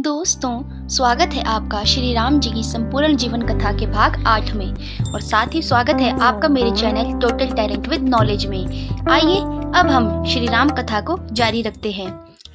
दोस्तों, स्वागत है आपका श्री राम जी की संपूर्ण जीवन कथा के भाग 8 में और साथ ही स्वागत है आपका मेरे channel total talent with knowledge में। आइए अब हम श्री राम कथा को जारी रखते हैं।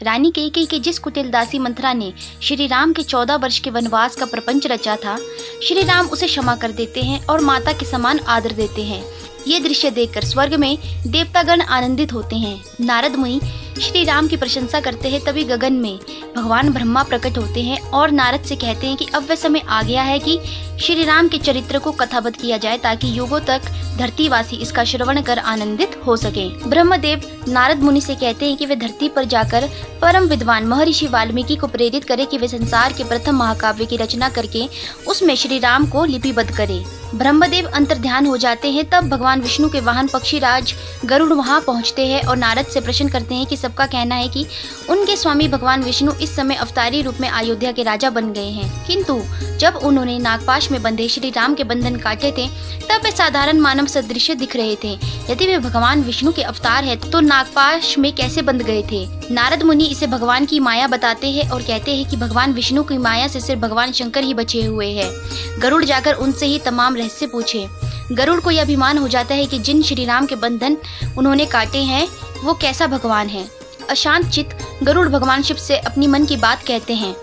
रानी कैकेयी के जिस कुटिल दासी मंथरा ने श्री राम के 14 वर्ष के वनवास का प्रपंच रचा था, श्री राम उसे क्षमा कर देते हैं और माता के समान आदर देते हैं। ये दृश्य देखकर स्वर्ग में देवतागण आनंदित होते हैं। नारद मुनि श्री राम की प्रशंसा करते हैं। तभी गगन में भगवान ब्रह्मा प्रकट होते हैं और नारद से कहते हैं कि अब वह समय आ गया है कि श्री राम के चरित्र को कथाबद्ध किया जाए ताकि युगों तक धरतीवासी इसका श्रवण कर आनंदित हो सके। ब्रह्मदेव नारद मुनि से कहते हैं कि वे धरती पर जाकर परम विद्वान महर्षि वाल्मीकि को प्रेरित करें कि वे संसार के प्रथम महाकाव्य की रचना करके उसमें श्री राम को लिपिबद्ध करें। ब्रह्मदेव अंतर्ध्यान हो जाते हैं। तब भगवान विष्णु के वाहन पक्षीराज गरुड़ वहां पहुंचते हैं और नारद से प्रश्न करते हैं कि सबका कहना है कि उनके स्वामी भगवान विष्णु इस समय अवतारी रूप में अयोध्या के राजा बन गए हैं, किंतु जब उन्होंने नागपाश में बंधे श्री राम के बंधन काटे थे तब वे साधारण मानव सदृश दिख रहे थे। यदि वे भगवान विष्णु के अवतार है तो नागपाश में कैसे बंध गए थे? नारद मुनि इसे भगवान की माया बताते हैं और कहते हैं कि भगवान विष्णु की माया से सिर्फ भगवान शंकर ही बचे हुए हैं। गरुड़ जाकर उनसे ही तमाम रहस्य पूछे। गरुड़ को यह अभिमान हो जाता है कि जिन श्री राम के बंधन उन्होंने काटे हैं वो कैसा भगवान है। अशांत चित्त गरुड़ भगवान शिव से अपनी मन की बात कहते हैं।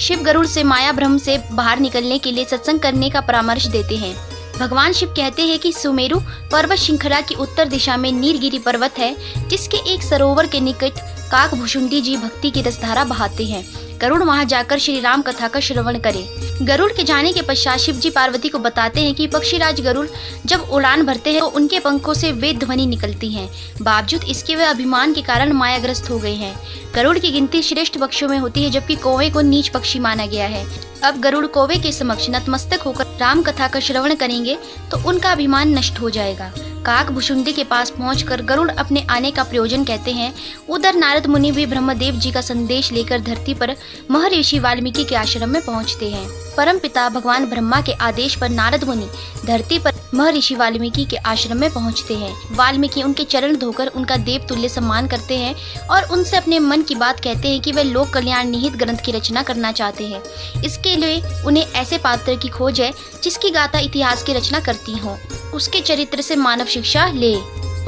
शिव गरुड़ से माया भ्रम से बाहर निकलने के लिए सत्संग करने का परामर्श देते हैं। भगवान शिव कहते हैं कि सुमेरु पर्वत श्रृंखला की उत्तर दिशा में नीलगिरी पर्वत है, जिसके एक सरोवर के निकट काकभुशुंडी जी भक्ति की रसधारा बहाते हैं। गरुड़ वहां जाकर श्री राम कथा का श्रवण करे। गरुड़ के जाने के पश्चात शिव जी पार्वती को बताते हैं कि पक्षीराज गरुड़ जब उड़ान भरते हैं तो उनके पंखों से वेद ध्वनि निकलती है। बावजूद इसके वे अभिमान के कारण मायाग्रस्त हो गए हैं। गरुड़ की गिनती श्रेष्ठ पक्षियों में होती है, जबकि कौवे को नीच पक्षी माना गया है। अब गरुड़ कौवे के समक्ष नतमस्तक होकर राम कथा का श्रवण करेंगे तो उनका अभिमान नष्ट हो जाएगा। काकभुशुंडी के पास पहुंचकर गरुड़ अपने आने का प्रयोजन कहते हैं। उधर नारद मुनि भी ब्रह्मदेव जी का संदेश लेकर धरती पर महर्षि वाल्मीकि के आश्रम में पहुंचते हैं। परम पिता भगवान ब्रह्मा के आदेश पर नारद मुनि धरती पर महर्षि वाल्मीकि के आश्रम में पहुंचते हैं। वाल्मीकि उनके चरण धोकर उनका देव तुल्य सम्मान करते हैं और उनसे अपने मन की बात कहते हैं कि वे लोक कल्याण निहित ग्रंथ की रचना करना चाहते हैं। इसके लिए उन्हें ऐसे पात्र की खोज है जिसकी गाथा इतिहास की रचना करती हो, उसके चरित्र से मानव शिक्षा ले,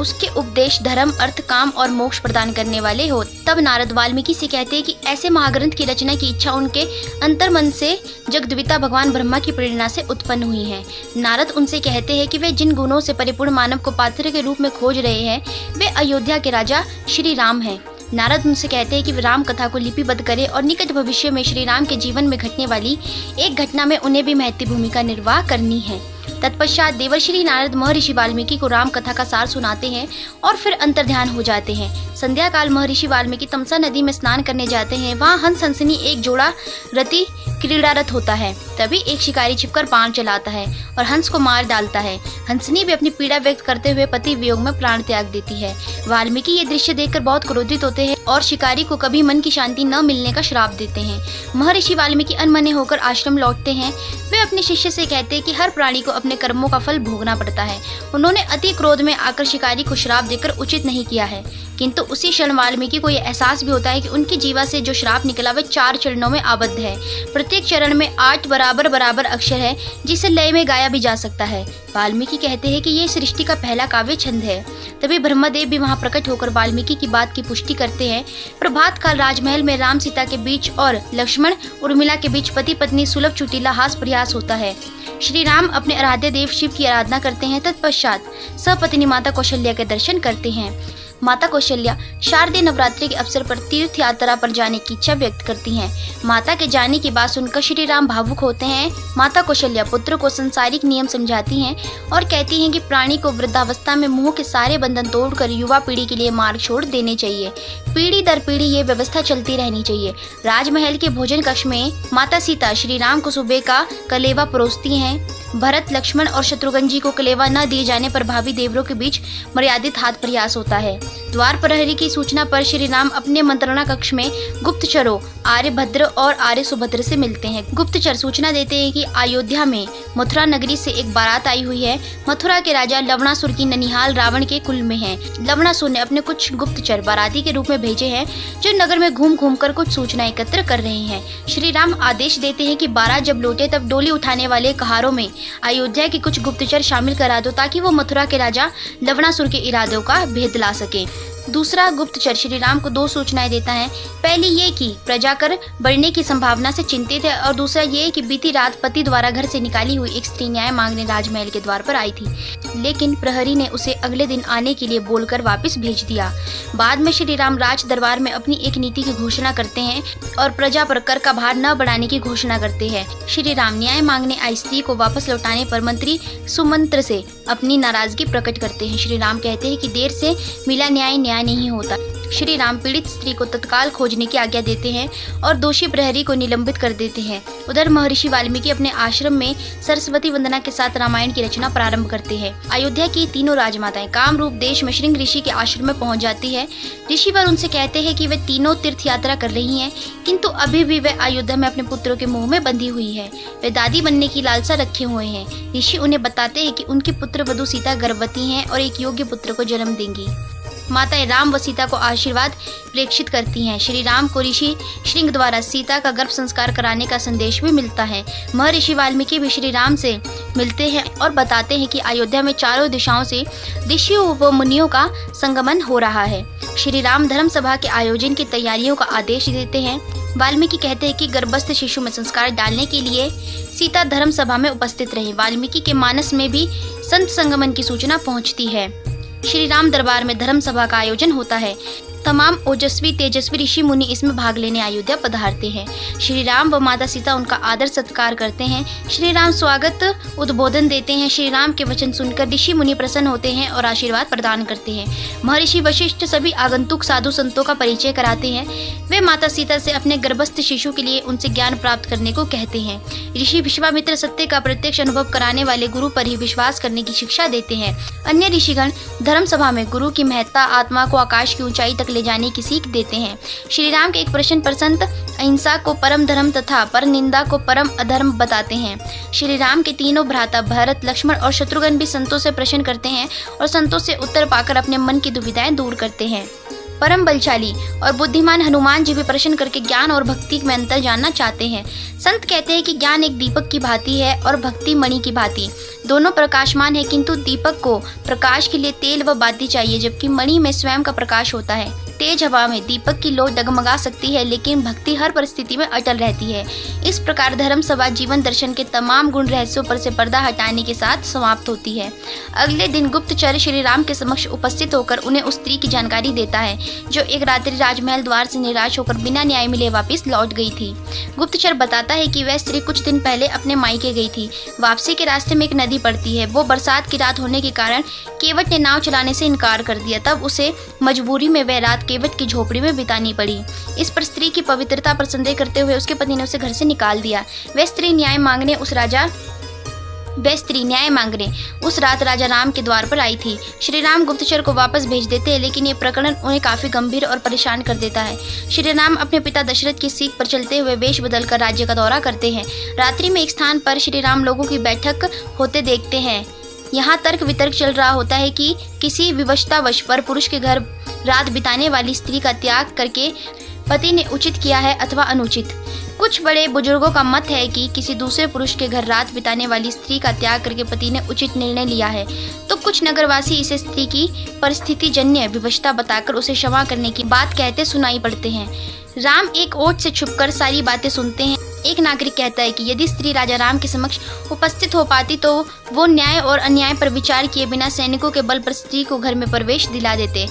उसके उपदेश धर्म अर्थ काम और मोक्ष प्रदान करने वाले हो। तब नारद वाल्मीकि से कहते हैं कि ऐसे महाग्रंथ की रचना की इच्छा उनके अंतर्मन से जगद्विता भगवान ब्रह्मा की प्रेरणा से उत्पन्न हुई है। नारद उनसे कहते हैं कि वे जिन गुणों से परिपूर्ण मानव को पात्र के रूप में खोज रहे हैं वे अयोध्या के राजा श्री राम हैं। नारद उनसे कहते हैं कि वे राम कथा को लिपिबद्ध करें और निकट भविष्य में श्री राम के जीवन में घटने वाली एक घटना में उन्हें भी महत्वपूर्ण भूमिका निर्वाह करनी है। तत्पश्चात देवर्षि नारद महर्षि वाल्मीकि को राम कथा का सार सुनाते हैं और फिर अंतर्ध्यान हो जाते हैं। संध्या काल महर्षि वाल्मीकि तमसा नदी में स्नान करने जाते हैं। वहाँ हंस हंसनी एक जोड़ा रति क्रीड़ारत होता है। तभी एक शिकारी छिपकर बाण चलाता है और हंस को मार डालता है। हंसनी भी अपनी पीड़ा व्यक्त करते हुए पति वियोग में प्राण त्याग देती है। वाल्मीकि ये दृश्य देखकर बहुत क्रोधित होते हैं और शिकारी को कभी मन की शांति न मिलने का श्राप देते हैं। महर्षि वाल्मीकि अनमने होकर आश्रम लौटते हैं। वे अपने शिष्य से कहते हैं कि हर प्राणी को अपने कर्मों का फल भोगना पड़ता है। उन्होंने अति क्रोध में आकर शिकारी को श्राप देकर उचित नहीं किया है, किंतु उसी क्षण वाल्मीकि को यह एहसास भी होता है कि उनकी जीवा से जो श्राप निकला वह 4 चरणों में आबद्ध है। प्रत्येक चरण में 8 बराबर बराबर अक्षर है जिसे लय में गाया भी जा सकता है। वाल्मीकि कहते हैं कि ये सृष्टि का पहला काव्य छंद है। तभी ब्रह्मदेव भी वहां प्रकट होकर वाल्मीकि की बात की पुष्टि करते हैं। प्रभात काल राजमहल में राम सीता के बीच और लक्ष्मण उर्मिला के बीच पति पत्नी सुलभ चुटीला हास प्रयास होता है। श्री राम अपने आराध्य देव शिव की आराधना करते हैं। तत्पश्चात सपत्नी माता कौशल्या के दर्शन करते हैं। माता कौशल्या शारदीय नवरात्रि के अवसर पर तीर्थ यात्रा पर जाने की इच्छा व्यक्त करती हैं। माता के जाने की बात सुनकर श्री राम भावुक होते हैं। माता कौशल्या पुत्र को संसारिक नियम समझाती हैं और कहती हैं कि प्राणी को वृद्धावस्था में मोह के सारे बंधन तोड़कर युवा पीढ़ी के लिए मार्ग छोड़ देने चाहिए। पीढ़ी दर पीढ़ी ये व्यवस्था चलती रहनी चाहिए। राजमहल के भोजन कक्ष में माता सीता श्री राम को सुबह का कलेवा परोसती हैं। भरत लक्ष्मण और शत्रुघ्न जी को कलेवा न दिए जाने पर भाभी देवरों के बीच मर्यादित हाथ प्रयास होता है। द्वार प्रहरी की सूचना पर श्री राम अपने मंत्रणा कक्ष में गुप्तचरों आर्यभद्र और आर्य सुभद्र से मिलते हैं। गुप्तचर सूचना देते हैं कि अयोध्या में मथुरा नगरी से एक बारात आई हुई है। मथुरा के राजा लवणासुर की ननिहाल रावण के कुल में है। लवणासुर ने अपने कुछ गुप्तचर बाराती के रूप में भेजे हैं जो नगर में घूम घूम कर कुछ सूचना एकत्र कर रहे हैं। श्री राम आदेश देते हैं कि बारात जब लौटे तब डोली उठाने वाले कहारों में अयोध्या के कुछ गुप्तचर शामिल करा दो ताकि वो मथुरा के राजा लवणासुर के इरादों का भेद ला सके। दूसरा गुप्तचर श्री राम को 2 सूचनाएं देता है। पहली ये कि प्रजा कर बढ़ने की संभावना से चिंतित है और दूसरा ये कि बीती रात पति द्वारा घर से निकाली हुई एक स्त्री न्याय मांगने राजमहल के द्वार पर आई थी, लेकिन प्रहरी ने उसे अगले दिन आने के लिए बोलकर वापस भेज दिया। बाद में श्री राम राज दरबार में अपनी एक नीति की घोषणा करते हैं और प्रजा पर कर का भार न बढ़ाने की घोषणा करते हैं। श्री राम न्याय मांगने आई स्त्री को वापस लौटाने पर मंत्री सुमंत्र से अपनी नाराजगी प्रकट करते हैं। श्री राम कहते हैं कि देर से मिला न्याय न्याय नहीं होता। श्री राम पीड़ित स्त्री को तत्काल खोजने की आज्ञा देते हैं और दोषी प्रहरी को निलंबित कर देते हैं। उधर महर्षि वाल्मीकि अपने आश्रम में सरस्वती वंदना के साथ रामायण की रचना प्रारंभ करते हैं। अयोध्या की तीनों राजमाताएं कामरूप देश में श्रृंग ऋषि के आश्रम में पहुंच जाती है। ऋषि वर उनसे कहते हैं कि वे तीनों तीर्थ यात्रा कर रही हैं, किंतु अभी भी वे अयोध्या में अपने पुत्रों के मुंह में बंधी हुई है। वे दादी बनने की लालसा रखे हुए हैं। ऋषि उन्हें बताते हैं कि उनकी पुत्र वधु सीता गर्भवती हैं और एक योग्य पुत्र को जन्म देंगी। माताएं राम व सीता को आशीर्वाद प्रेषित करती हैं। श्री राम को ऋषि श्रृंग द्वारा सीता का गर्भ संस्कार कराने का संदेश भी मिलता है। महर्षि वाल्मीकि भी श्री राम से मिलते हैं और बताते हैं कि अयोध्या में चारों दिशाओं से ऋषियों व मुनियों का संगमन हो रहा है। श्री राम धर्म सभा के आयोजन की तैयारियों का आदेश देते हैं। वाल्मीकि कहते हैं कि गर्भस्थ शिशु में संस्कार डालने के लिए सीता धर्म सभा में उपस्थित रहे। वाल्मीकि के मानस में भी संत संगमन की सूचना पहुंचती है। श्री राम दरबार में धर्म सभा का आयोजन होता है। तमाम ओजस्वी तेजस्वी ऋषि मुनि इसमें भाग लेने अयोध्या पधारते हैं। श्री राम व माता सीता उनका आदर सत्कार करते हैं। श्री राम स्वागत उद्बोधन देते हैं। श्री राम के वचन सुनकर ऋषि मुनि प्रसन्न होते हैं और आशीर्वाद प्रदान करते हैं। महर्षि वशिष्ठ सभी आगंतुक साधु संतों का परिचय कराते हैं। वे माता सीता से अपने गर्भस्थ शिशु के लिए उनसे ज्ञान प्राप्त करने को कहते हैं। ऋषि विश्वामित्र सत्य का प्रत्यक्ष अनुभव कराने वाले गुरु पर ही विश्वास करने की शिक्षा देते हैं। अन्य ऋषिगण धर्म सभा में गुरु की महत्ता, आत्मा को आकाश की ऊंचाई तक ले जाने की सीख देते हैं। श्री राम के एक प्रश्न पर संत अहिंसा को परम धर्म तथा पर निंदा को परम अधर्म बताते हैं। श्री राम के तीनों भ्राता भरत, लक्ष्मण और शत्रुघ्न भी संतों से प्रश्न करते हैं और संतों से उत्तर पाकर अपने मन की दुविधाएं दूर करते हैं। परम बलशाली और बुद्धिमान हनुमान जी भी प्रश्न करके ज्ञान और भक्ति में अंतर जानना चाहते हैं। संत कहते हैं कि ज्ञान एक दीपक की भांति है और भक्ति मणि की भांति। दोनों प्रकाशमान है, किंतु दीपक को प्रकाश के लिए तेल व बाती चाहिए, जबकि मणि में स्वयं का प्रकाश होता है। तेज हवा में दीपक की लौ डगमगा सकती है, लेकिन भक्ति हर परिस्थिति में अटल रहती है। इस प्रकार धर्म सभा जीवन दर्शन के तमाम गुण रहस्यों पर से पर्दा हटाने के साथ समाप्त होती है। अगले दिन गुप्तचर श्री राम के समक्ष उपस्थित होकर उन्हें उस स्त्री की जानकारी देता है जो एक रात्रि राजमहल द्वार से निराश होकर बिना न्याय मिले वापस लौट गई थी। गुप्तचर बताता है कि वह स्त्री कुछ दिन पहले अपने मायके गई थी। वापसी के रास्ते में एक नदी पड़ती है। वो बरसात की रात होने के कारण केवट ने नाव चलाने से इनकार कर दिया। तब उसे मजबूरी में वह रात केवट की झोपड़ी में बितानी पड़ी। इस पर स्त्री की पवित्रता पर संदेह करते हुए उसके पति ने उसे घर से निकाल दिया। वह स्त्री न्याय मांगने उस रात राजा राम के द्वार पर आई थी। श्री राम गुप्तचर को वापस भेज देते हैं, लेकिन ये प्रकरण उन्हें काफी गंभीर और परेशान कर देता है। श्री राम अपने पिता दशरथ की सीख पर चलते हुए वेश बदलकर राज्य का दौरा करते हैं। रात्रि में एक स्थान पर श्री राम लोगों की बैठक होते देखते हैं। यहाँ तर्क वितर्क चल रहा होता है कि किसी विवशतावश पर पुरुष के घर रात बिताने वाली स्त्री का त्याग करके पति ने उचित किया है अथवा अनुचित। कुछ बड़े बुजुर्गों का मत है कि किसी दूसरे पुरुष के घर रात बिताने वाली स्त्री का त्याग करके पति ने उचित निर्णय लिया है, तो कुछ नगरवासी इसे स्त्री की परिस्थिति जन्य विवशता बताकर उसे क्षमा करने की बात कहते सुनाई पड़ते हैं। राम एक ओट से छुपकर सारी बातें सुनते हैं। एक नागरिक कहता है कि यदि स्त्री राजा राम के समक्ष उपस्थित हो पाती तो वो न्याय और अन्याय पर विचार किए बिना सैनिकों के बल पर स्त्री को घर में प्रवेश दिला देते।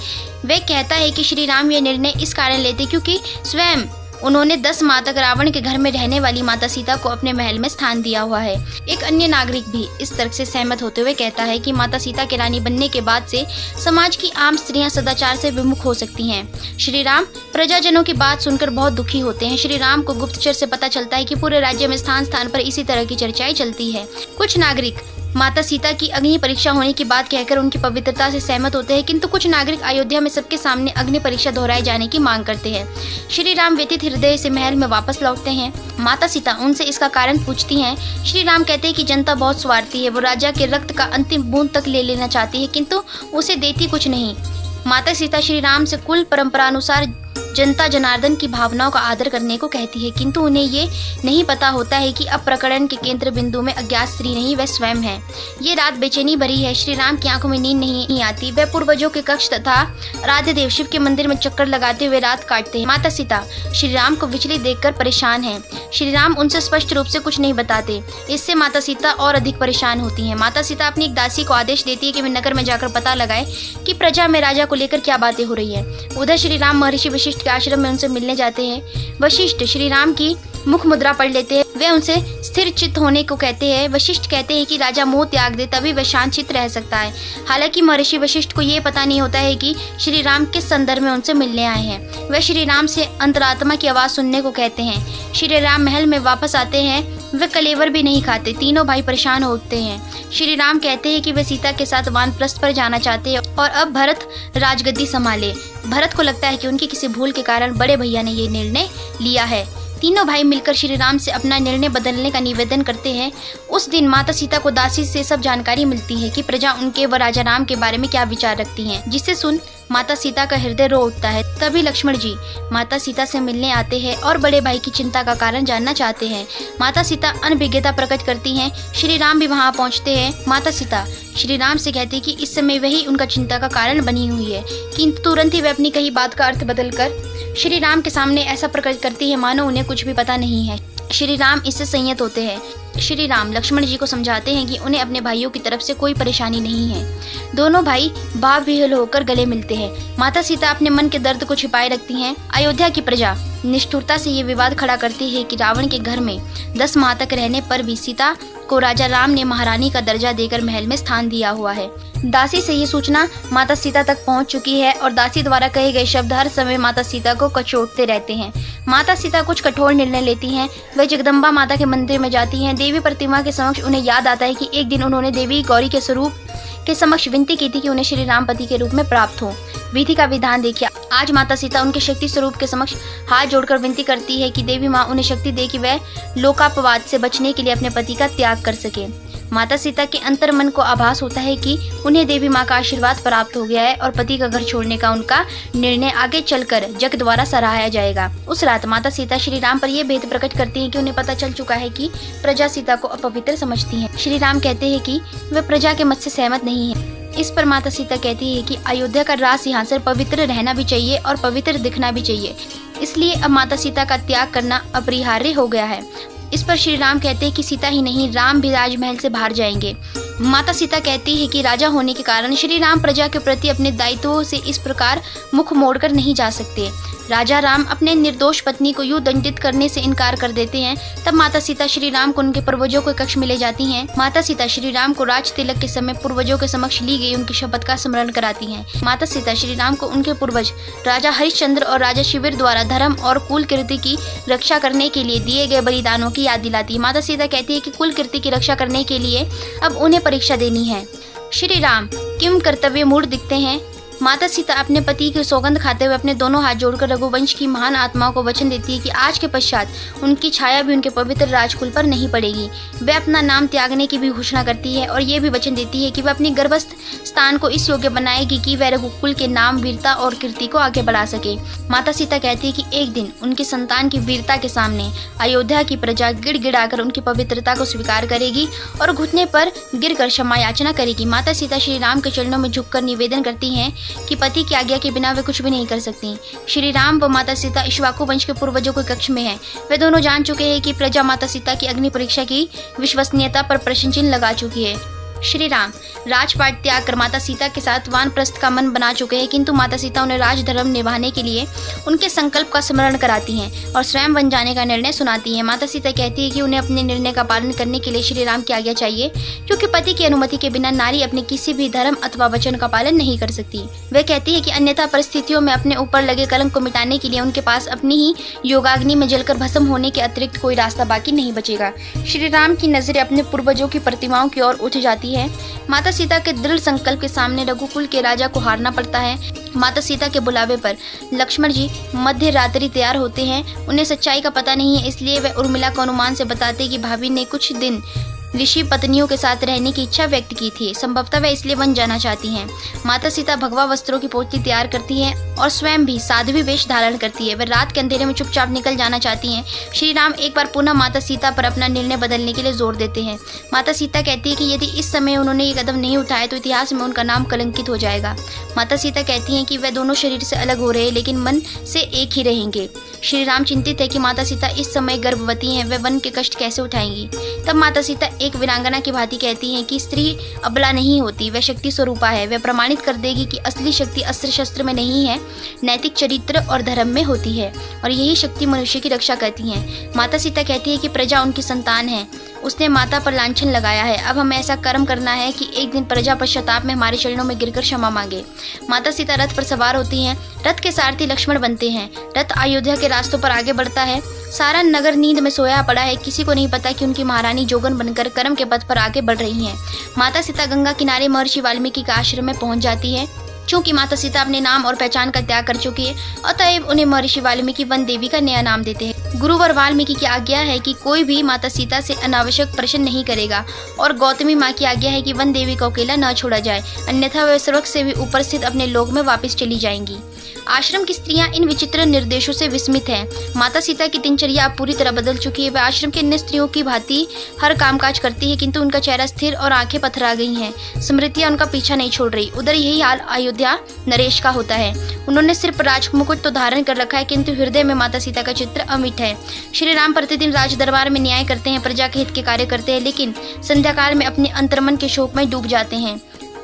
वह कहता है कि श्री राम यह निर्णय इस कारण लेते क्योंकि स्वयं उन्होंने 10 माह तक रावण के घर में रहने वाली माता सीता को अपने महल में स्थान दिया हुआ है। एक अन्य नागरिक भी इस तर्क से सहमत होते हुए कहता है कि माता सीता के रानी बनने के बाद से समाज की आम स्त्रियां सदाचार से विमुख हो सकती हैं। श्री राम प्रजाजनों की बात सुनकर बहुत दुखी होते हैं। श्री राम को गुप्तचर से पता चलता है कि पूरे राज्य में स्थान स्थान पर इसी तरह की चर्चाएं चलती है। कुछ नागरिक माता सीता की अग्नि परीक्षा होने की बात कहकर उनकी पवित्रता से सहमत होते हैं, किंतु कुछ नागरिक अयोध्या में सबके सामने अग्नि परीक्षा दोहराए जाने की मांग करते हैं। श्री राम व्यथित हृदय से महल में वापस लौटते हैं। माता सीता उनसे इसका कारण पूछती हैं। श्री राम कहते हैं कि जनता बहुत स्वार्थी है, वो राजा के रक्त का अंतिम बूंद तक ले लेना चाहती है, किंतु उसे देती कुछ नहीं। माता सीता श्री राम से कुल परंपरा अनुसार जनता जनार्दन की भावनाओं का आदर करने को कहती है, किंतु उन्हें ये नहीं पता होता है कि अब प्रकरण के केंद्र बिंदु में अज्ञात स्त्री नहीं, वह स्वयं है। ये रात बेचैनी भरी है। श्री राम की आंखों में नींद नहीं आती। वह पूर्वजों के कक्ष तथा आराध्य देव शिव के मंदिर में चक्कर लगाते हुए रात काटते हैं। माता सीता श्री राम को विचलित देखकर परेशान है। श्री राम उनसे स्पष्ट रूप से कुछ नहीं बताते। इससे माता सीता और अधिक परेशान होती है। माता सीता अपनी एक दासी को आदेश देती है कि वे नगर में जाकर पता लगाए कि प्रजा में राजा को लेकर क्या बातें हो रही है। उधर श्री राम महर्षि वशिष्ठ के आश्रम में उनसे मिलने जाते हैं। वशिष्ठ श्री राम की मुख मुद्रा पढ़ लेते हैं। वे उनसे स्थिर चित्त होने को कहते हैं। वशिष्ठ कहते हैं कि राजा मोह त्याग दे, तभी वह शांत चित्त रह सकता है। हालांकि महर्षि वशिष्ठ को ये पता नहीं होता है कि श्री राम किस संदर्भ में उनसे मिलने आए हैं। वह श्री राम से अंतरात्मा की आवाज सुनने को कहते हैं। श्री राम महल में वापस आते हैं। वे कलेवर भी नहीं खाते। तीनों भाई परेशान होते हैं। श्री राम कहते हैं कि वे सीता के साथ वानप्रस्थ पर जाना चाहते हैं और अब भरत राजगद्दी संभाले। भरत को लगता है कि उनकी किसी भूल के कारण बड़े भैया ने ये निर्णय लिया है। तीनों भाई मिलकर श्री राम से अपना निर्णय बदलने का निवेदन करते हैं। उस दिन माता सीता को दासी से सब जानकारी मिलती है कि प्रजा उनके व राजा राम के बारे में क्या विचार रखती है, जिसे सुन माता सीता का हृदय रो उठता है। तभी लक्ष्मण जी माता सीता से मिलने आते हैं और बड़े भाई की चिंता का कारण जानना चाहते हैं। माता सीता अनभिज्ञता प्रकट करती हैं। श्री राम भी वहां पहुंचते हैं। माता सीता श्री राम से कहती है कि इस समय वही उनका चिंता का कारण बनी हुई है, किंतु तुरंत ही वे अपनी कही बात का अर्थ बदलकर श्री राम के सामने ऐसा प्रकट करती है मानो उन्हें कुछ भी पता नहीं है। श्री राम इससे संयत होते हैं। श्री राम लक्ष्मण जी को समझाते हैं कि उन्हें अपने भाइयों की तरफ से कोई परेशानी नहीं है। दोनों भाई भाव विह्वल होकर गले मिलते हैं। माता सीता अपने मन के दर्द को छिपाए रखती हैं। अयोध्या की प्रजा निष्ठुरता से ये विवाद खड़ा करती है कि रावण के घर में 10 माह तक रहने पर भी सीता को राजा राम ने महारानी का दर्जा देकर महल में स्थान दिया हुआ है। दासी से ये सूचना माता सीता तक पहुंच चुकी है और दासी द्वारा कहे गए शब्द हर समय माता सीता को कचोटते रहते हैं। माता सीता कुछ कठोर निर्णय लेती हैं। वह जगदम्बा माता के मंदिर में जाती हैं। देवी प्रतिमा के समक्ष उन्हें याद आता है कि एक दिन उन्होंने देवी गौरी के स्वरूप के समक्ष विनती की थी कि उन्हें श्री राम पति के रूप में प्राप्त हो। विधि का विधान देखिए। आज माता सीता उनके शक्ति स्वरूप के समक्ष हाथ जोड़कर विनती करती है कि देवी माँ उन्हें शक्ति दे कि वह लोकापवाद से बचने के लिए अपने पति का त्याग कर सके। माता सीता के अंतर मन को आभास होता है कि उन्हें देवी माँ का आशीर्वाद प्राप्त हो गया है और पति का घर छोड़ने का उनका निर्णय आगे चलकर जग द्वारा सराहाया जाएगा। उस रात माता सीता श्री राम पर यह भेद प्रकट करती हैं कि उन्हें पता चल चुका है कि प्रजा सीता को अपवित्र समझती है। श्री राम कहते हैं कि वे प्रजा के मत से सहमत नहीं है। इस पर माता सीता कहती है कि अयोध्या का राज सिंहासन पवित्र रहना भी चाहिए और पवित्र दिखना भी चाहिए, इसलिए अब माता सीता का त्याग करना अपरिहार्य हो गया है। इस पर श्री राम कहते हैं कि सीता ही नहीं, राम भी राजमहल से बाहर जाएंगे। माता सीता कहती है कि राजा होने के कारण श्री राम प्रजा के प्रति अपने दायित्वों से इस प्रकार मुख मोड़कर नहीं जा सकते। राजा राम अपने निर्दोष पत्नी को यूं दंडित करने से इनकार कर देते हैं। तब माता सीता श्री राम को उनके पूर्वजों के कक्ष में ले जाती हैं। माता सीता श्री राम को राज तिलक के समय पूर्वजों के समक्ष ली गई उनकी शपथ का स्मरण कराती हैं। माता सीता श्री राम को उनके पूर्वज राजा हरिश्चंद्र और राजा शिविर द्वारा धर्म और कुल कीर्ति की रक्षा करने के लिए दिए गए बलिदानों की याद दिलाती है। माता सीता कहती है कि कुल कीर्ति की रक्षा करने के लिए अब उन्हें परीक्षा देनी है। श्री राम किम कर्तव्य मूढ़ दिखते हैं। माता सीता अपने पति की सौगंध खाते हुए अपने दोनों हाथ जोड़कर रघुवंश की महान आत्माओं को वचन देती है कि आज के पश्चात उनकी छाया भी उनके पवित्र राजकुल पर नहीं पड़ेगी। वह अपना नाम त्यागने की भी घोषणा करती है और ये भी वचन देती है कि वह अपने गर्भस्थ स्थान को इस योग्य बनाएगी कि वह रघुकुल के नाम, वीरता और कीर्ति को आगे बढ़ा सके। माता सीता कहती है कि एक दिन उनकी संतान की वीरता के सामने अयोध्या की प्रजा गिड़गिड़ाकर उनकी पवित्रता को स्वीकार करेगी और घुटने पर गिरकर क्षमा याचना करेगी। माता सीता श्री राम के चरणों में झुककर निवेदन करती हैं कि पति की आज्ञा के बिना वे कुछ भी नहीं कर सकती। श्री राम व माता सीता इक्ष्वाकु वंश के पूर्वजों के कक्ष में हैं। वे दोनों जान चुके हैं कि प्रजा माता सीता की अग्नि परीक्षा की विश्वसनीयता पर प्रश्न चिन्ह लगा चुकी है। श्री राम राजपाट त्याग कर माता सीता के साथ वानप्रस्थ का मन बना चुके हैं, किंतु माता सीता उन्हें राजधर्म निभाने के लिए उनके संकल्प का स्मरण कराती हैं और स्वयं वन जाने का निर्णय सुनाती हैं। माता सीता कहती है कि उन्हें अपने निर्णय का पालन करने के लिए श्री राम की आज्ञा चाहिए, क्योंकि पति की अनुमति के बिना नारी अपने किसी भी धर्म अथवा वचन का पालन नहीं कर सकती। वे कहती है कि अन्यथा परिस्थितियों में अपने ऊपर लगे कलंक को मिटाने के लिए उनके पास अपनी ही योगाग्नि में जलकर भस्म होने के अतिरिक्त कोई रास्ता बाकी नहीं बचेगा। श्री राम की नजरें अपने पूर्वजों की प्रतिमाओं की ओर उठ जाती है। माता सीता के दृढ़ संकल्प के सामने रघुकुल के राजा को हारना पड़ता है। माता सीता के बुलावे पर लक्ष्मण जी मध्य रात्रि तैयार होते हैं। उन्हें सच्चाई का पता नहीं है, इसलिए वे उर्मिला को अनुमान से बताते कि भाभी ने कुछ दिन ऋषि पत्नियों के साथ रहने की इच्छा व्यक्त की थी। संभवतः वे इसलिए वन जाना चाहती हैं। माता सीता भगवा वस्त्रों की पोटली तैयार करती हैं और स्वयं भी साध्वी वेश धारण करती है। वे रात के अंधेरे में चुपचाप निकल जाना चाहती हैं। श्री राम एक बार पुनः माता सीता पर अपना निर्णय बदलने के लिए जोर देते हैं। माता सीता कहती है कि यदि इस समय उन्होंने ये कदम नहीं उठाया तो इतिहास में उनका नाम कलंकित हो जाएगा। माता सीता कहती हैं कि वे दोनों शरीर से अलग हो रहे हैं, लेकिन मन से एक ही रहेंगे। श्री राम चिंतित है कि माता सीता इस समय गर्भवती हैं, वे वन के कष्ट कैसे उठाएंगी। तब माता सीता एक वीरांगना की भांति कहती हैं कि स्त्री अबला नहीं होती, वह शक्ति स्वरूपा है। वह प्रमाणित कर देगी कि असली शक्ति अस्त्र शस्त्र में नहीं है, नैतिक चरित्र और धर्म में होती है, और यही शक्ति मनुष्य की रक्षा करती है। माता सीता कहती है कि प्रजा उनकी संतान है, उसने माता पर लांछन लगाया है। अब हमें ऐसा कर्म करना है कि एक दिन प्रजा पश्चाताप में हमारे चरणों में गिरकर क्षमा मांगे। माता सीता रथ पर सवार होती हैं। रथ के सारथी लक्ष्मण बनते हैं। रथ अयोध्या के रास्तों पर आगे बढ़ता है। सारा नगर नींद में सोया पड़ा है। किसी को नहीं पता कि उनकी महारानी जोगन बनकर कर्म के पथ पर आगे बढ़ रही हैं। माता सीता गंगा किनारे महर्षि वाल्मीकि के आश्रम में पहुंच जाती है। चूंकि माता सीता अपने नाम और पहचान का त्याग कर चुकी है, अतएव उन्हें महर्षि वाल्मीकि वन देवी का नया नाम देते हैं। गुरुवर वाल्मीकि की आज्ञा है कि कोई भी माता सीता से अनावश्यक प्रश्न नहीं करेगा, और गौतमी माँ की आज्ञा है कि वन देवी को अकेला न छोड़ा जाए, अन्यथा वे स्वर्ग से भी ऊपर स्थित अपने लोक में वापस चली जाएंगी। आश्रम की स्त्रियां इन विचित्र निर्देशों से विस्मित हैं। माता सीता की दिनचर्या अब पूरी तरह बदल चुकी है। वह आश्रम के अन्य स्त्रियों की भांति हर कामकाज करती है, किंतु उनका चेहरा स्थिर और आंखें पथरा गई हैं। स्मृतियां उनका पीछा नहीं छोड़ रही। उधर यही हाल अयोध्या नरेश का होता है। उन्होंने सिर्फ राजमुकुट तो धारण कर रखा है, किंतु हृदय में माता सीता का चित्र अमिट है। श्री राम प्रतिदिन राज दरबार में न्याय करते हैं, प्रजा के हित के कार्य करते हैं, लेकिन संध्याकाल में अपने अंतर्मन के शोक में डूब जाते हैं।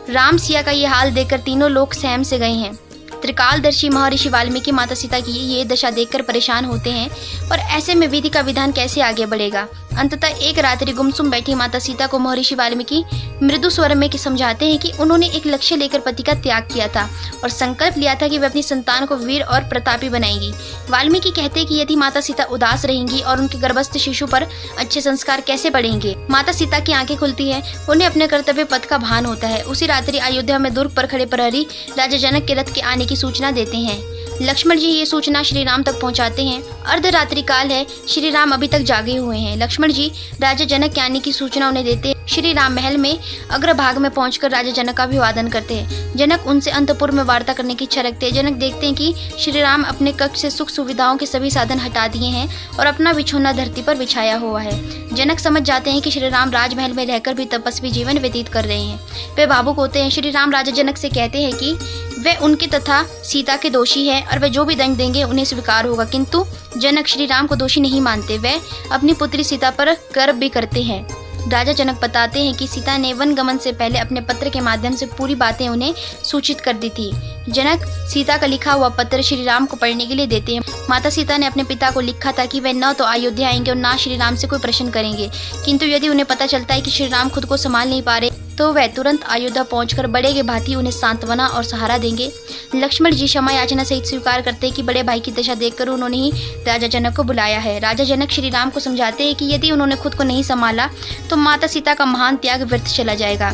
राम सिया का ये हाल देखकर तीनों लोग सहम से गए हैं। त्रिकालदर्शी महर्षि वाल्मीकि माता सीता की ये दशा देखकर परेशान होते हैं, और ऐसे में विधि का विधान कैसे आगे बढ़ेगा। अंततः एक रात्रि गुमसुम बैठी माता सीता को महर्षि वाल्मीकि मृदु स्वर में समझाते हैं कि उन्होंने एक लक्ष्य लेकर पति का त्याग किया था और संकल्प लिया था कि वे अपनी संतान को वीर और प्रतापी बनाएंगी। वाल्मीकि कहते हैं कि यदि माता सीता उदास रहेंगी और उनके गर्भस्थ शिशु पर अच्छे संस्कार कैसे पड़ेंगे। माता सीता की आंखें खुलती है, उन्हें अपने कर्तव्य पथ का भान होता है। उसी रात्रि अयोध्या में दुर्ग पर खड़े प्रहरी राजा जनक के रथ के आने की सूचना देते हैं। लक्ष्मण जी ये सूचना श्री राम तक पहुंचाते हैं। अर्धरात्रि काल है, श्री राम अभी तक जागे हुए हैं। लक्ष्मण जी राजा जनक के आने की सूचना उन्हें देते हैं। श्री राम महल में अग्रभाग में पहुंचकर राजा जनक का अभिवादन करते हैं। जनक उनसे अंतपुर में वार्ता करने की इच्छा रखते हैं। जनक देखते हैं कि श्री राम अपने कक्ष से सुख सुविधाओं के सभी साधन हटा दिए हैं और अपना बिछौना धरती पर बिछाया हुआ है। जनक समझ जाते हैं कि श्री राम राजमहल में रहकर भी तपस्वी जीवन व्यतीत कर रहे हैं। वे भावुक होते हैं। श्री राम राजा जनक से कहते हैं कि वे उनके तथा सीता के दोषी हैं और वे जो भी दंड देंगे उन्हें स्वीकार होगा, किंतु जनक श्री राम को दोषी नहीं मानते। वे अपनी पुत्री सीता पर गर्व भी करते हैं। राजा जनक बताते हैं कि सीता ने वन गमन से पहले अपने पत्र के माध्यम से पूरी बातें उन्हें सूचित कर दी थी। जनक सीता का लिखा हुआ पत्र श्री राम को पढ़ने के लिए देते हैं। माता सीता ने अपने पिता को लिखा था कि वे न तो अयोध्या आएंगे और न श्री राम से कोई प्रश्न करेंगे, किंतु यदि उन्हें पता चलता है कि श्री राम खुद को संभाल नहीं पा रहे तो वह तुरंत अयोध्या पहुंचकर बड़े के भांति उन्हें सांत्वना और सहारा देंगे। लक्ष्मण जी क्षमा याचना सहित स्वीकार करते हैं कि बड़े भाई की दशा देखकर उन्होंने ही राजा जनक को बुलाया है। राजा जनक श्री राम को समझाते हैं कि यदि उन्होंने खुद को नहीं संभाला तो माता सीता का महान त्याग व्यर्थ चला जाएगा।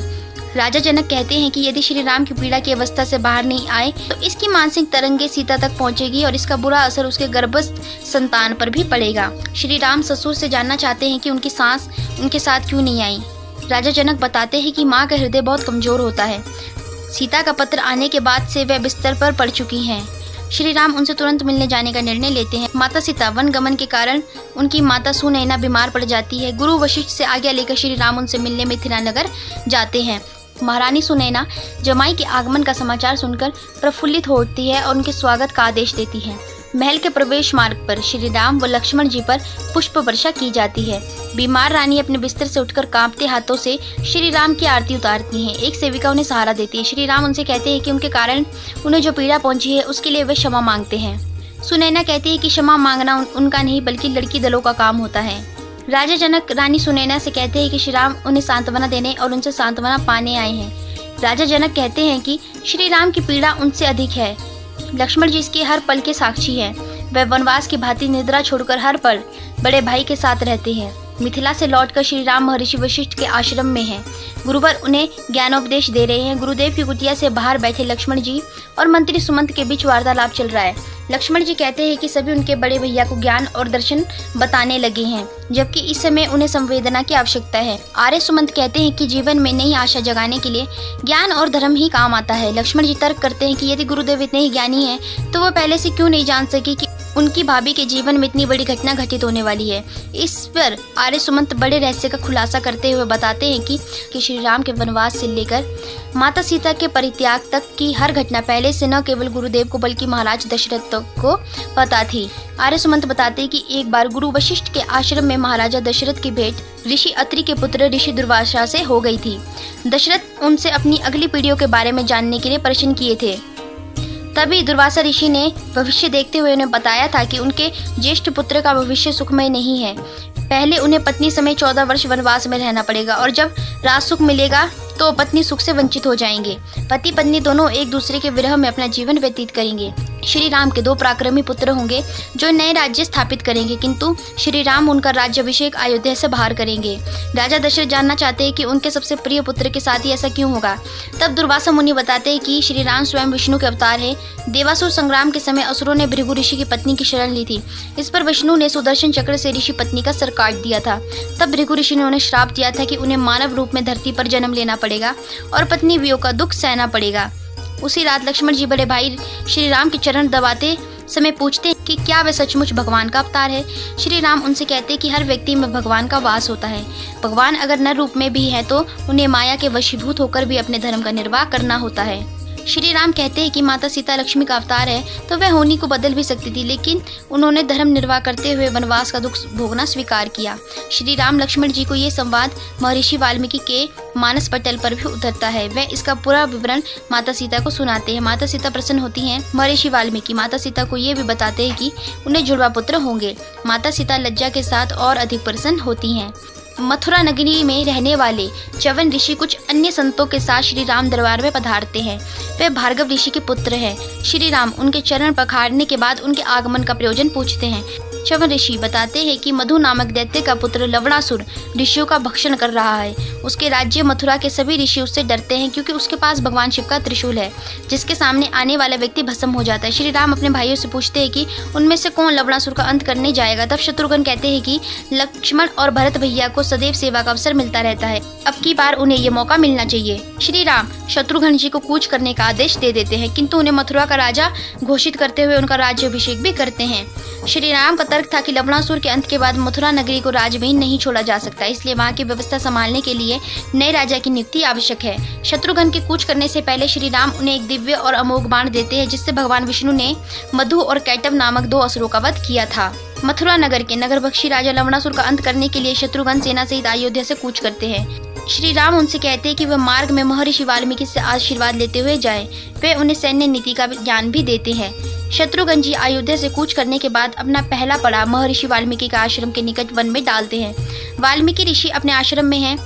राजा जनक कहते हैं कि यदि श्री राम की पीड़ा की अवस्था से बाहर नहीं आए तो इसकी मानसिक तरंगे सीता तक पहुंचेगी और इसका बुरा असर उसके गर्भस्थ संतान पर भी पड़ेगा। श्री राम ससुर से जानना चाहते हैं कि उनकी सास उनके साथ क्यों नहीं आई। राजा जनक बताते हैं कि माँ का हृदय बहुत कमजोर होता है। सीता का पत्र आने के बाद से वह बिस्तर पर पड़ चुकी हैं। श्री राम उनसे तुरंत मिलने जाने का निर्णय लेते हैं। माता सीता वन गमन के कारण उनकी माता सुनैना बीमार पड़ जाती है। गुरु वशिष्ठ से आज्ञा लेकर श्री राम उनसे मिलने मिथिलानगर जाते हैं। महारानी सुनैना जमाई के आगमन का समाचार सुनकर प्रफुल्लित होती है और उनके स्वागत का आदेश देती है। महल के प्रवेश मार्ग पर श्री राम व लक्ष्मण जी पर पुष्प वर्षा की जाती है। बीमार रानी अपने बिस्तर से उठकर कांपते हाथों से श्री राम की आरती उतारती हैं। एक सेविका उन्हें सहारा देती है। श्री राम उनसे कहते हैं कि उनके कारण उन्हें जो पीड़ा पहुंची है उसके लिए वे क्षमा मांगते हैं। सुनैना कहती है कि क्षमा मांगना उनका नहीं बल्कि लड़की दलों का काम होता है। राजा जनक रानी सुनैना से कहते हैं कि श्री राम उन्हें सांत्वना देने और उनसे सांत्वना पाने आए हैं। राजा जनक कहते हैं कि श्री राम की पीड़ा उनसे अधिक है। लक्ष्मण जी इसके हर पल के साक्षी हैं। वह वनवास की भांति निद्रा छोड़कर हर पल बड़े भाई के साथ रहते हैं। मिथिला से लौटकर श्री राम महर्षि वशिष्ठ के आश्रम में हैं। गुरुवर उन्हें ज्ञानोपदेश दे रहे हैं। गुरुदेव की कुटिया से बाहर बैठे लक्ष्मण जी और मंत्री सुमंत के बीच वार्तालाप चल रहा है। लक्ष्मण जी कहते हैं कि सभी उनके बड़े भैया को ज्ञान और दर्शन बताने लगे हैं, जबकि इस समय उन्हें संवेदना की आवश्यकता है। आर्य सुमंत कहते हैं कि जीवन में नई आशा जगाने के लिए ज्ञान और धर्म ही काम आता है। लक्ष्मण जी तर्क करते हैं कि यदि गुरुदेव इतने ही ज्ञानी हैं तो वह पहले से क्यों नहीं जान सके कि उनकी भाभी के जीवन में इतनी बड़ी घटना घटित होने वाली है। इस पर आर्य सुमंत बड़े रहस्य का खुलासा करते हुए बताते हैं कि श्री राम के वनवास से लेकर माता सीता के परित्याग तक की हर घटना पहले से न केवल गुरुदेव को बल्कि महाराज दशरथ को पता थी। आर्य सुमंत बताते हैं कि एक बार गुरु वशिष्ठ के आश्रम में महाराजा दशरथ की भेंट ऋषि अत्रि के पुत्र ऋषि दुर्वासा से हो गई थी। दशरथ उनसे अपनी अगली पीढ़ियों के बारे में जानने के लिए प्रश्न किए थे। तभी दुर्वासा ऋषि ने भविष्य देखते हुए उन्हें बताया था कि उनके ज्येष्ठ पुत्र का भविष्य सुखमय नहीं है। पहले उन्हें पत्नी समेत 14 वर्ष वनवास में रहना पड़ेगा और जब राजसुख मिलेगा तो पत्नी सुख से वंचित हो जाएंगे। पति पत्नी दोनों एक दूसरे के विरह में अपना जीवन व्यतीत करेंगे। श्री राम के 2 पराक्रमी पुत्र होंगे जो नए राज्य स्थापित करेंगे, किंतु श्री राम उनका राज्याभिषेक अयोध्या से बाहर करेंगे। राजा दशरथ जानना चाहते हैं कि उनके सबसे प्रिय पुत्र के साथ ही ऐसा क्यों होगा। तब दुर्वासा मुनि बताते हैं कि श्री राम स्वयं विष्णु के अवतार है। देवासुर संग्राम के समय असुरों ने भृगु ऋषि की पत्नी की शरण ली थी। इस पर विष्णु ने सुदर्शन चक्र से ऋषि पत्नी का सर काट दिया था। तब भृगु ऋषि ने उन्हें श्राप दिया था कि उन्हें मानव रूप में धरती पर जन्म लेना पड़ेगा और पत्नी वियोग का दुख सहना पड़ेगा। उसी रात लक्ष्मण जी बड़े भाई श्री राम के चरण दबाते समय पूछते हैं कि क्या वे सचमुच भगवान का अवतार है। श्री राम उनसे कहते हैं कि हर व्यक्ति में भगवान का वास होता है। भगवान अगर नर रूप में भी है तो उन्हें माया के वशीभूत होकर भी अपने धर्म का निर्वाह करना होता है। श्री राम कहते हैं कि माता सीता लक्ष्मी का अवतार है तो वह होनी को बदल भी सकती थी, लेकिन उन्होंने धर्म निर्वाह करते हुए वनवास का दुख भोगना स्वीकार किया। श्री राम लक्ष्मण जी को ये संवाद महर्षि वाल्मीकि के मानस पटल पर भी उतरता है। वह इसका पूरा विवरण माता सीता को सुनाते हैं। माता सीता प्रसन्न होती हैं। महर्षि वाल्मीकि माता सीता को ये भी बताते हैं कि उन्हें जुड़वा पुत्र होंगे। माता सीता लज्जा के साथ और अधिक प्रसन्न होती हैं। मथुरा नगरी में रहने वाले च्यवन ऋषि कुछ अन्य संतों के साथ श्री राम दरबार में पधारते हैं। वे भार्गव ऋषि के पुत्र हैं। श्री राम उनके चरण पखारने के बाद उनके आगमन का प्रयोजन पूछते हैं। च्यवन ऋषि बताते हैं कि मधु नामक दैत्य का पुत्र लवणासुर ऋषियों का भक्षण कर रहा है। उसके राज्य मथुरा के सभी ऋषि उससे डरते हैं क्योंकि उसके पास भगवान शिव का त्रिशूल है, जिसके सामने आने वाला व्यक्ति भस्म हो जाता है। श्री राम अपने भाइयों से पूछते हैं कि उनमें से कौन लवणासुर का अंत करने जाएगा। तब शत्रुघ्न कहते हैं कि लक्ष्मण और भरत भैया को सदैव सेवा का अवसर मिलता रहता है, अब की बार उन्हें ये मौका मिलना चाहिए। श्री राम शत्रुघ्न जी को कूच करने का आदेश दे देते हैं, किंतु उन्हें मथुरा का राजा घोषित करते हुए उनका राज्याभिषेक भी करते हैं। श्री राम का तर्क था कि लवणासुर के अंत के बाद मथुरा नगरी को राजविहीन नहीं छोड़ा जा सकता, इसलिए वहाँ की व्यवस्था संभालने के लिए नए राजा की नियुक्ति आवश्यक है। शत्रुघ्न के कूच करने से पहले श्री राम उन्हें एक दिव्य और अमोघ बाण देते हैं, जिससे भगवान विष्णु ने मधु और कैटव नामक 2 असुरों का वध किया था। मथुरा नगर के नगरभक्षी राजा लवणासुर का अंत करने के लिए शत्रुघ्न सेना सहित अयोध्या से कूच करते हैं। श्री राम उनसे कहते हैं कि वह मार्ग में महर्षि वाल्मीकि से आशीर्वाद लेते हुए जाएं। वे उन्हें सैन्य नीति का ज्ञान भी देते हैं। शत्रुघ्न जी अयोध्या से कूच करने के बाद अपना पहला पड़ाव महर्षि वाल्मीकि का आश्रम के निकट वन में डालते हैं। वाल्मीकि ऋषि अपने आश्रम में हैं।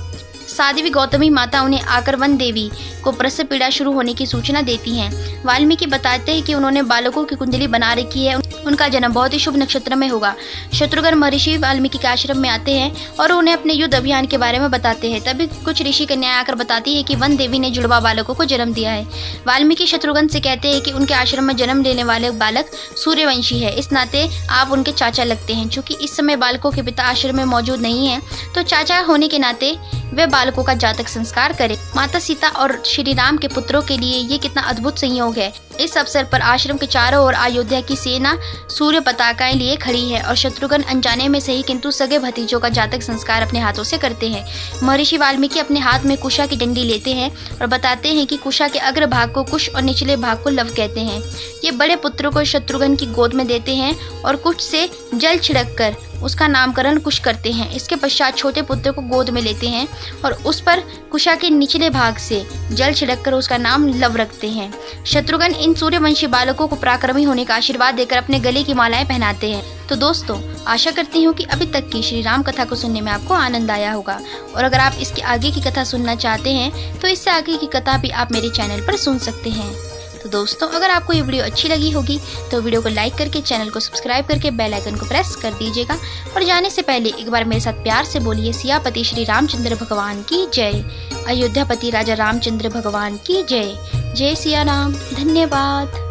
साध्वी गौतमी माता उन्हें आकर वन देवी को प्रसव पीड़ा शुरू होने की सूचना देती हैं। वाल्मीकि बताते हैं कि उन्होंने बालकों की कुंडली बना रखी है, उनका जन्म बहुत ही शुभ नक्षत्र में होगा। शत्रुघ्न महर्षि वाल्मीकि के आश्रम में आते हैं और उन्हें अपने युद्ध अभियान के बारे में बताते हैं। तभी कुछ ऋषि कन्याएं आकर बताती है कि वन देवी ने जुड़वा बालकों को जन्म दिया है। वाल्मीकि शत्रुघ्न से कहते हैं कि उनके आश्रम में जन्म लेने वाले बालक सूर्यवंशी है, इस नाते आप उनके चाचा लगते हैं। चूंकि इस समय बालकों के पिता आश्रम में मौजूद नहीं है, तो चाचा होने के नाते वे बालकों का जातक संस्कार करें। माता सीता और श्री राम के पुत्रों के लिए ये कितना अद्भुत संयोग है। इस अवसर पर आश्रम के चारों ओर अयोध्या की सेना सूर्य पताकाएं लिए खड़ी है और शत्रुघ्न अनजाने में सही किंतु सगे भतीजों का जातक संस्कार अपने हाथों से करते हैं। महर्षि वाल्मीकि अपने हाथ में कुशा की डंडी लेते हैं और बताते हैं कि कुशा के अग्र भाग को कुश और निचले भाग को लव कहते हैं। ये बड़े पुत्र को शत्रुघ्न की गोद में देते हैं और कुश से जल छिड़क कर उसका नामकरण कुश करते हैं। इसके पश्चात छोटे पुत्र को गोद में लेते हैं और उस पर कुशा के निचले भाग से जल छिड़क कर उसका नाम लव रखते हैं। शत्रुघ्न इन सूर्यवंशी बालकों को पराक्रमी होने का आशीर्वाद देकर अपने गले की मालाएं पहनाते हैं। तो दोस्तों, आशा करती हूँ कि अभी तक की श्री राम कथा को सुनने में आपको आनंद आया होगा और अगर आप इसके आगे की कथा सुनना चाहते हैं तो इससे आगे की कथा भी आप मेरे चैनल पर सुन सकते हैं। तो दोस्तों, अगर आपको ये वीडियो अच्छी लगी होगी तो वीडियो को लाइक करके चैनल को सब्सक्राइब करके बेल आइकन को प्रेस कर दीजिएगा और जाने से पहले एक बार मेरे साथ प्यार से बोलिए सियापति श्री रामचंद्र भगवान की जय। अयोध्यापति राजा रामचंद्र भगवान की जय। जय सिया राम। धन्यवाद।